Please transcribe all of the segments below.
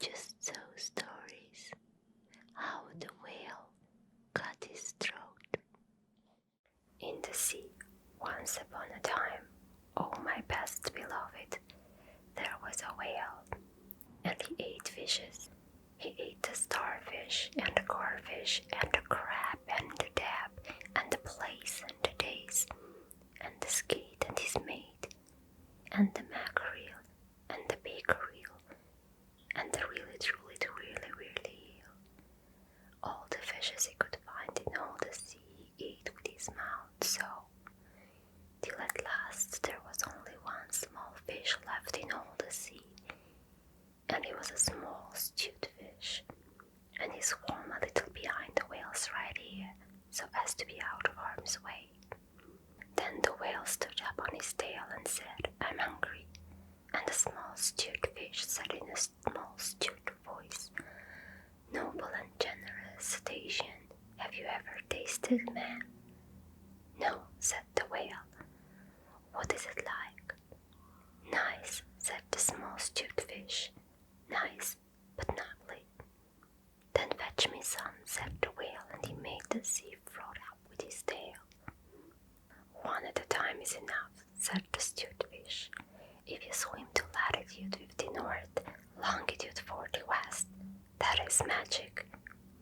just those stories, how the whale cut his throat. In the sea, once upon a time, oh my best beloved, there was a whale, and he ate fishes. He ate the starfish, and the goldfish, and the crab, and the dab, and the plaice, and the dace, and the skate, and his mate, and the mackerel, and the pickerel, and the really eel. All the fishes he could find in all the sea he ate with his mouth, so till at last there was only one small fish left in all the sea, and he was a small stewed fish, and he swam a little behind the whale's right ear, so as to be out of harm's way. Then the whale stood up on his tail and said, "I'm hungry," and the small stewed fish said in a small stewed voice, "Noble and generous cetacean, have you ever tasted man?" "No," said the whale. "What is it like?" "Nice," said the small stewed fish. "Nice, but ugly." "Then fetch me some," said the whale, and he made the sea float up with his tail. "One at a time is enough," said the stewed fish. "If you swim to latitude 50 north, longitude 40 west, that is magic.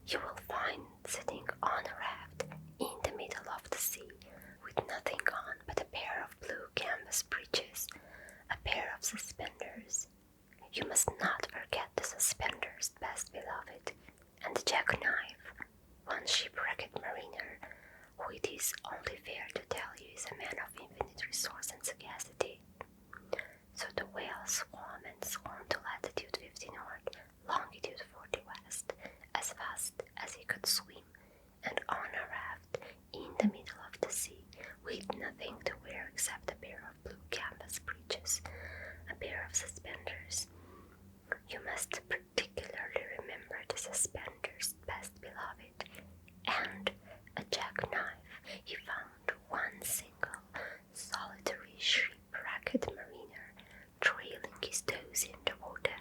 You will find sitting on a raft in the middle of the sea, with nothing on but a pair of blue canvas breeches, a pair of suspenders. You must not forget the suspenders, best beloved, and the jackknife. One shipwrecked mariner, who it is only fair to tell you is a man of infinite resource and sagacity." So the whale swam and swam to latitude 50 north, longitude 40 west, as fast as he could swim, and on a raft in the middle of the sea, with nothing to wear except a pair of blue canvas breeches, a pair of suspenders. You must particularly remember the suspenders, best beloved, and a jackknife. He found one single, solitary shipwrecked mariner trailing his toes in the water.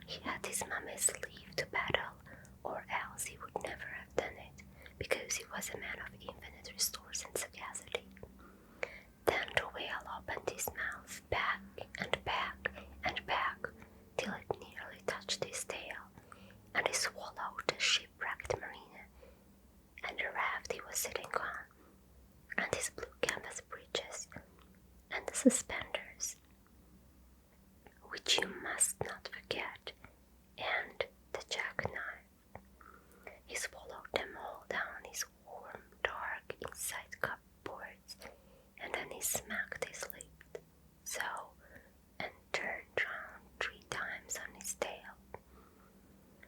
He had his mummy's leave to paddle, or else he would never have done it, because he was a man of infinite resource and sagacity. Then the whale opened his mouth back and back and back, till it nearly touched his tail, and he swallowed the shipwrecked mariner, and the raft he was sitting on, and his blue canvas breeches, and the suspenders, which you must not forget, and the jackknife. He swallowed them all down his warm, dark inside cupboards, and then he smacked his lips, so, and turned round 3 times on his tail.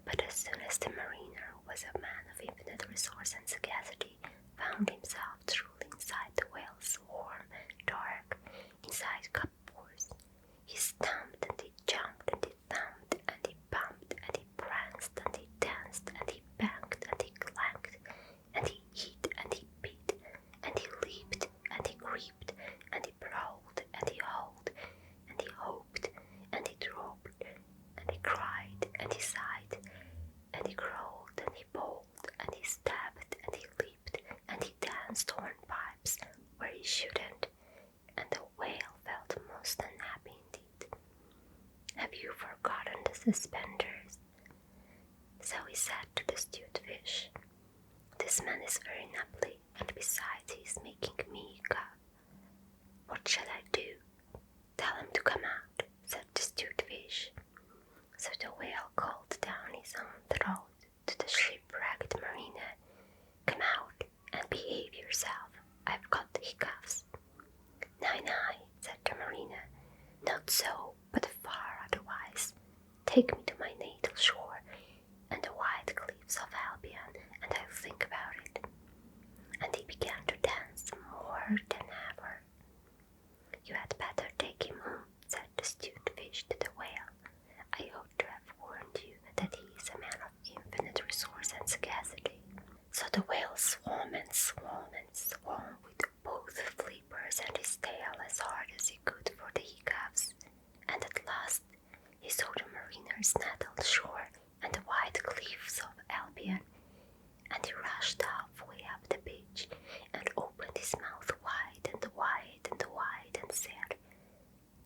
But as soon as the mariner, who was a man of infinite resource and sagacity, found himself truly inside the whale's warm, dark, inside cupboards, he stamped and he jumped and he thumped and he bumped and he pranced and he danced and he banged and he clanked and he hit and he beat and he leaped and he creeped and he prowled and he howled and he hoped and he dropped and he cried and he sighed and he growled and he bowled and he stabbed and he leaped and he danced hornpipes where he shouldn't, and the whale felt most unhappy indeed. "Have you forgotten the suspenders?" So he said to the stewed fish, "This man is very nubbly, and besides he is making me cough. What shall I do?" "Tell him to come out," said the stewed fish. So the whale called down his own throat to the shipwrecked mariner, "Come out and behave yourself. I've got the hiccoughs." "Nay," said the mariner, "not so, but far otherwise. Take me to my natal shore and the white cliffs of Albion, and I'll think about it." And he began to dance more than ever. "You had better take him home," said the stewed fish to the whale. "I ought to have warned you that he is a man of infinite resource and sagacity." So the whale swam and swam and swam with both flippers and his tail as hard as he could for the hiccoughs, and at last he saw the mariner mariners nettled shore and the white cliffs of Albion, and he rushed halfway up the beach and opened his mouth wide and wide and wide and said,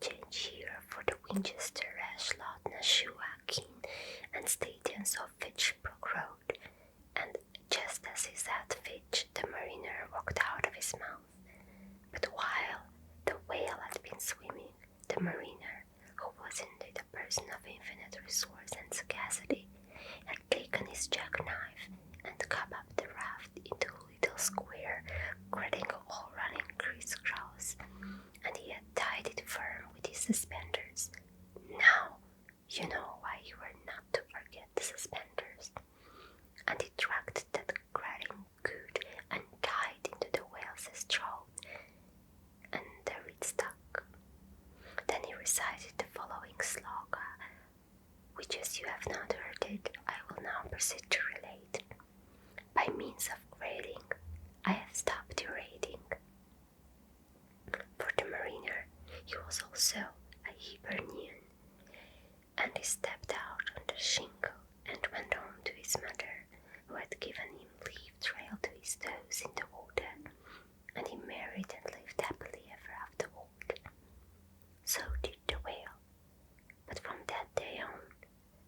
"Change here for the Winchester, Ashlot, Nashua, Keene, and Stadiums of Fitchbrook Road." And just as he said Fitch, the mariner walked out of his mouth. But while the whale had been swimming, the mariner, who was indeed a person of infinite resource and sagacity, had taken his jackknife and cut up the raft into a little square, getting all running crisscross, and he had tied it firm with his suspenders. Now you know why you were not to forget the suspenders. And he dragged that grating good and tied into the whale's throat, and there it stuck. Then he recited the following sloka, which, as you have not heard it, I will now proceed to relate. By means of grating, I have stopped raiding. For the mariner, he was also a Hibernian, and he stepped out on the shingle and went home to his mother, who had given him leave trailed to his toes in the water, and he married and lived happily ever afterward. So did the whale, but from that day on,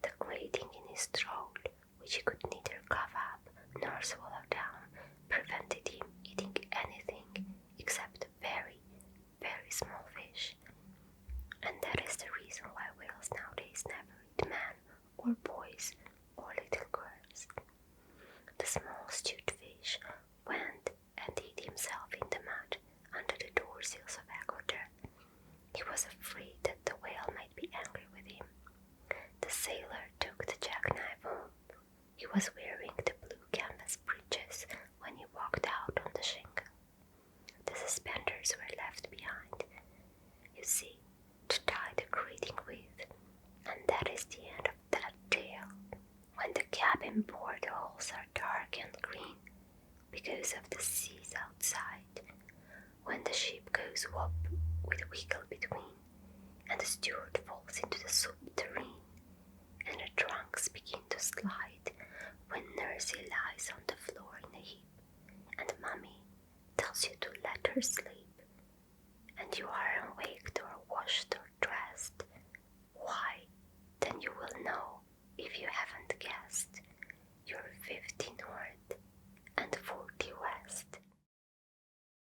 the grating in his throat, which he could neither cough up nor swallow down, prevented him eating anything except very, very small fish. And that is the reason why whales nowadays never eat men or boys or little girls. The small stewed fish went and hid himself in the mud under the door sills of Agatha. He was afraid that the whale might be angry with him. The sailor took the jackknife home. He was wearing the blue canvas breeches when he walked out on the shingle. The suspenders were left behind, you see, to tie the grating with, and that is the end of that tale. When the cabin board holes are dark and green because of the seas outside, when the ship goes whoop with a wiggle between, and the steward falls into the soup tureen, and the trunks begin to slide, when Nursey lies on the floor in a heap, and Mummy tells you to let her sleep,